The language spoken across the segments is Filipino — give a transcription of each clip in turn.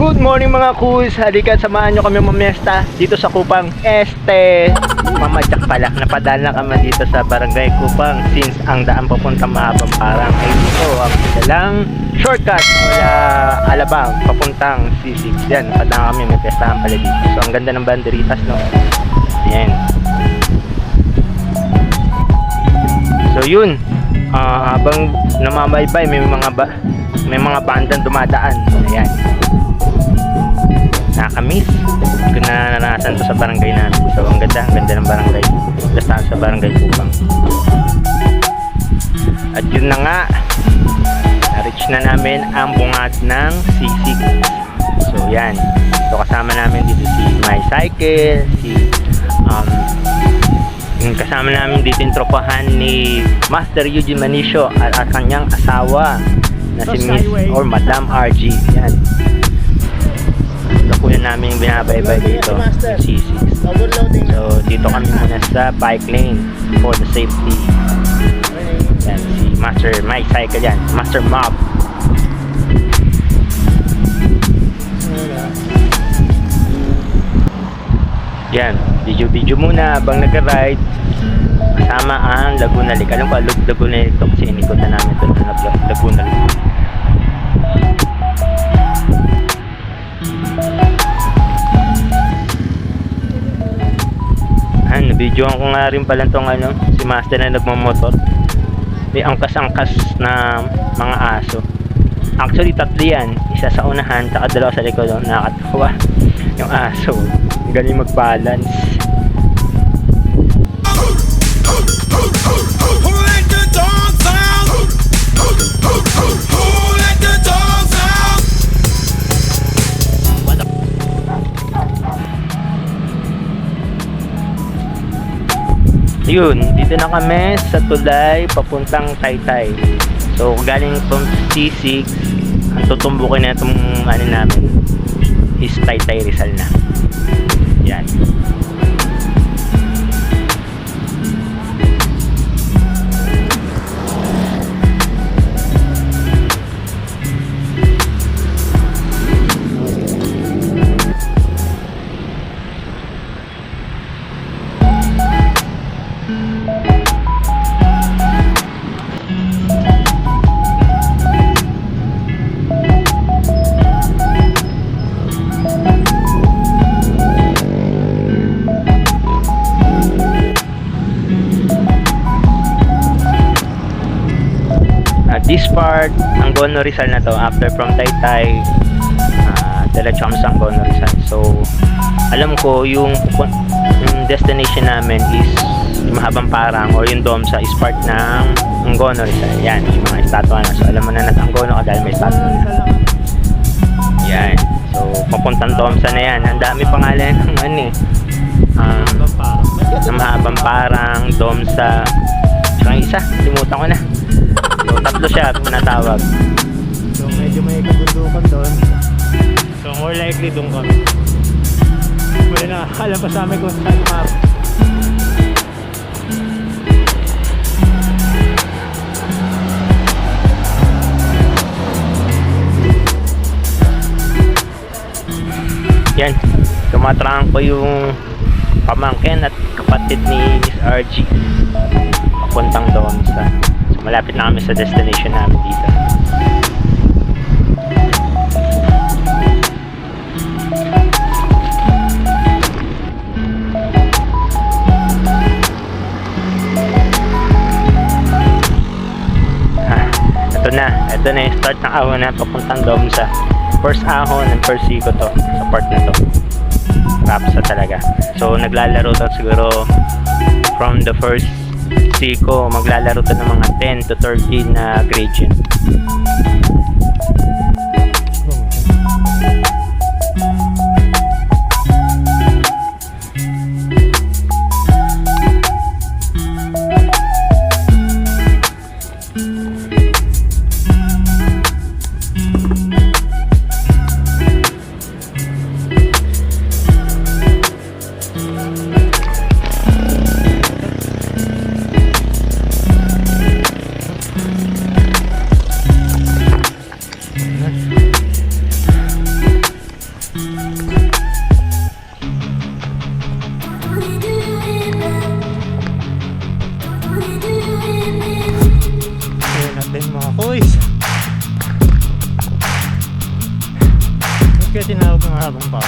Good morning mga kus! Halika, samahan nyo kami mamesta dito sa Kupang Este. Mamadyak pala, napadala kami dito sa Barangay Kupang since ang daan papuntang Mahabang Parang ay dito ang dalang shortcut mula Alabang papuntang Sisig. Yan, napadala kami, may pestahan pala dito. So ang ganda ng banderitas, no? Yan. So yun, habang namabaybay may mga bandang dumadaan. Ayan, nakamiss ko na naranasan to sa barangay namin. So ang ganda ng barangay, basta sa Barangay Kupang. At yun na nga, na-reach na namin ang bungad ng Sisig. So yan, so kasama namin dito si My Cycle, kasama namin dito yung tropahan ni Master Eugene Manicio at kanyang asawa na si Miss or Madam RG. Yan, kuya namin yung binabaybay dito, yung C6. So dito kami muna sa bike lane for the safety. Yan, si Master My Cycle yan, Master Mob. Yan, video muna habang nag-ride kasama ang Laguna Lake. Alam ko Laguna Lake ito kasi inikot na namin ito na Laguna Lake. Nabidyoan ko nga rin pala itong si Master na nagmamotor. May angkas-angkas na mga aso. Actually tatlo yan, isa sa unahan saka dalawa sa likod. Nakakatawa yung aso, galing mag-balance. Yun, dito na kami sa tulay papuntang Taytay. So galing from Sisig, ang tutumbukin na itong namin is Taytay Rizal na. Yan. This part, Angono Rizal na to. After from Taytay, diretso kami sa Angono Rizal. So, alam ko yung destination namin is yung Mahabang Parang or yung Domsa is part ng Angono Rizal. Yan, yung mga estatwa na. So, alam mo na Angono ka dahil may estatwa na. Yan. So, papuntang Domsa na yan. Ang dami pangalan ng ng Mahabang Parang, Domsa. Tsaka isa, limutan ko na. So, tatlo siya natawag. So medyo may kabundukan doon. So more likely doon kami. Wala na, alam pa sa amin kung saan map. Yan, tumatraan ko yung pamangkin at kapatid ni Miss RG papuntang doon sa malapit na kami sa destination namin dito. Ito na yung start ng ahon na papuntang Domsa. First ahon and first siko to sa part na to. Rapsa talaga. So naglalaro to siguro from the first siko, maglalaro to ng mga 10 to 13 na gradient. Ayan natin mga boys. Kaya tinawag ng habang pa.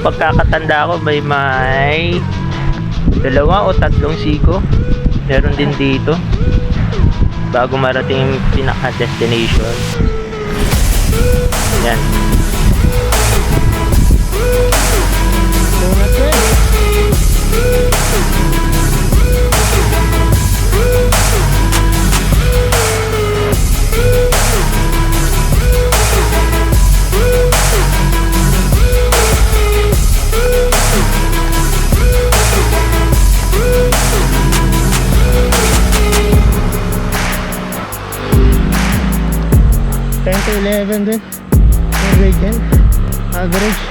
Pagkakatanda ko may 2 o 3 siko. Meron din dito. Bago marating yung pinaka-destination. Yan. Donut guys. To 11 din yung grade yan, average.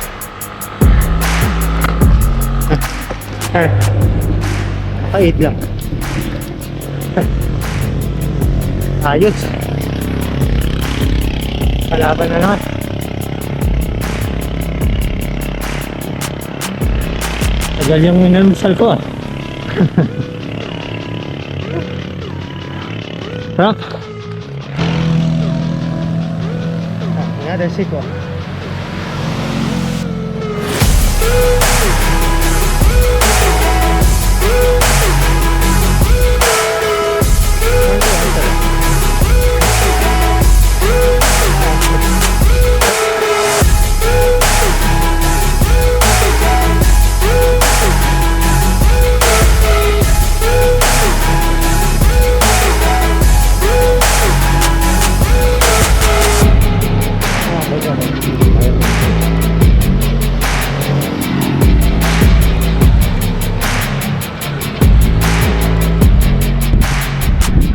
Kait lang. Ayos. Kalaban na naman. Tagal yung minalmusal ko ah. Sarap. Another siko.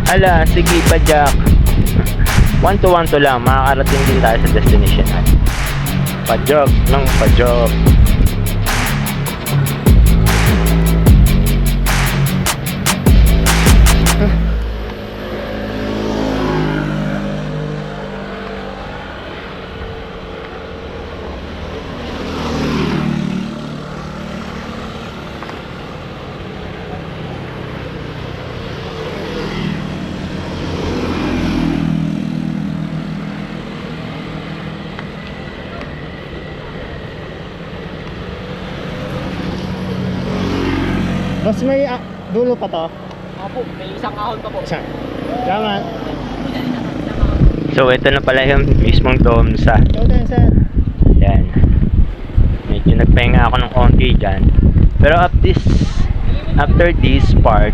Ala, sige pa Jack. 1 to 1 to lang, makakarating din tayo sa destination natin. Pa-jog ng pa-jog. Mas may dulo pa to. Opo, may isang ahon pa po. Isa. Salamat. So ito na pala yung mismong dome sa. Ikaw din, sir. Yan. Medyo nagpahinga ako ng konti dyan. Pero after this part,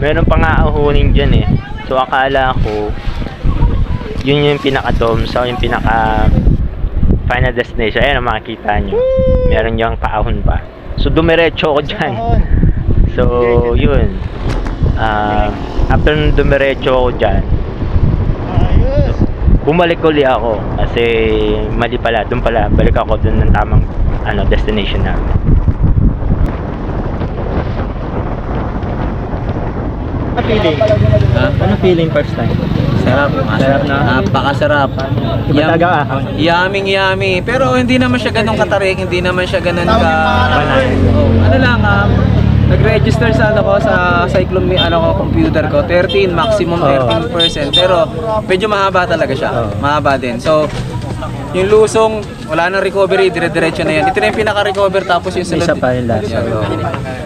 meron pa nga ahunin dyan eh. So akala ko, yun yung pinaka-dome sa yung pinaka final destination. Ayan ang makikita nyo. Meron yung paahon pa. So dumiretso ako dyan. So yun. After dumiretso ako dyan, Ayos. bumalik uli ako kasi mali pala, doon pala balik ako doon ng tamang destination namin. Ano feeling? Ha? Ano feeling first time? Sarap, Sarap na. Napakasarap. Iba talaga ah. Yummy. Pero hindi naman siya ganun katarik, hindi naman siya ganun ka... Banal. Oh, ano lang, nag-register sa Cyclone computer ko, 13, maximum 13%. Pero medyo mahaba talaga siya. Mahaba din. So, yung lusong, wala nang recovery, dire-diretso na yan. Ito na yung pinaka-recover tapos yung sunod. Isa pa yung last.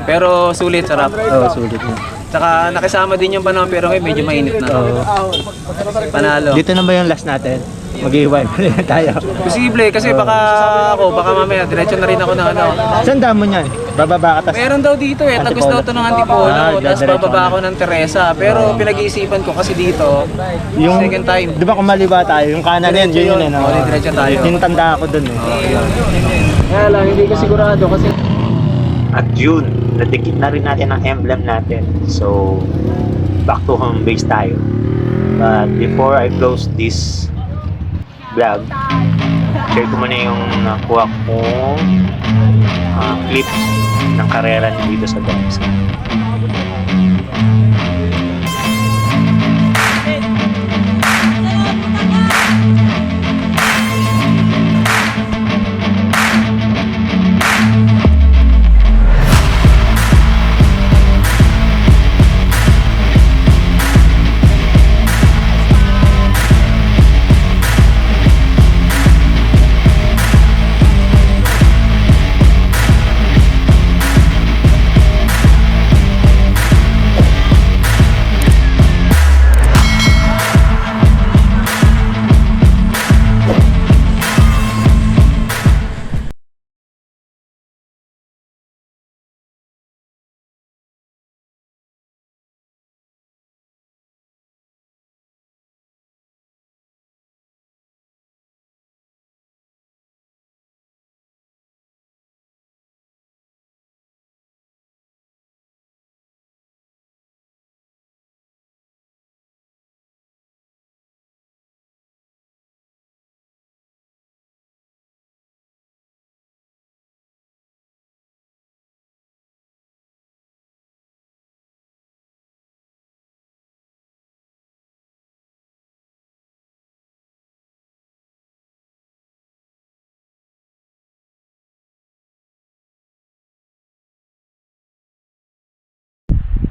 Pero sulit, sarap. Oo, sulit na. Saka nakisama din yung panahon pero ngayon medyo mainit na. Panalo. Dito na ba yung last natin? Mag-iiwan pa rin tayo. Posible kasi baka mamaya diretso na rin ako ng Saan damo niyan? Bababa ka tas... Meron daw dito tagos daw to ng Antipolo, tapos diretso bababa na. ako ng Teresa. Pero pinag-iisipan ko kasi dito, Yung, second time. Di ba kumaliwa tayo? Yung kanan yun, yun eh. No? Diretso tayo. Yung tanda ako dun eh. Kaya lang, hindi ko sigurado kasi At yun, nadikit na rin natin ang emblem natin. So, back to home base tayo. But before I close this vlog, share ko muna yung nakuha kong clips ng karera dito sa Dams.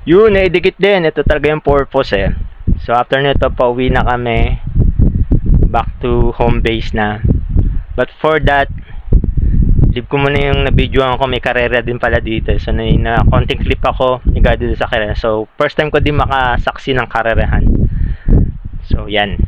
Yun, naidikit din. Ito talaga yung purpose eh. So after nito, pauwi na kami. Back to home base na. But for that, leave ko muna yung na-videoan ko. May karera din pala dito. So na konting clip ako dito sa karera. So first time ko din makasaksi ng karerahan. So yan.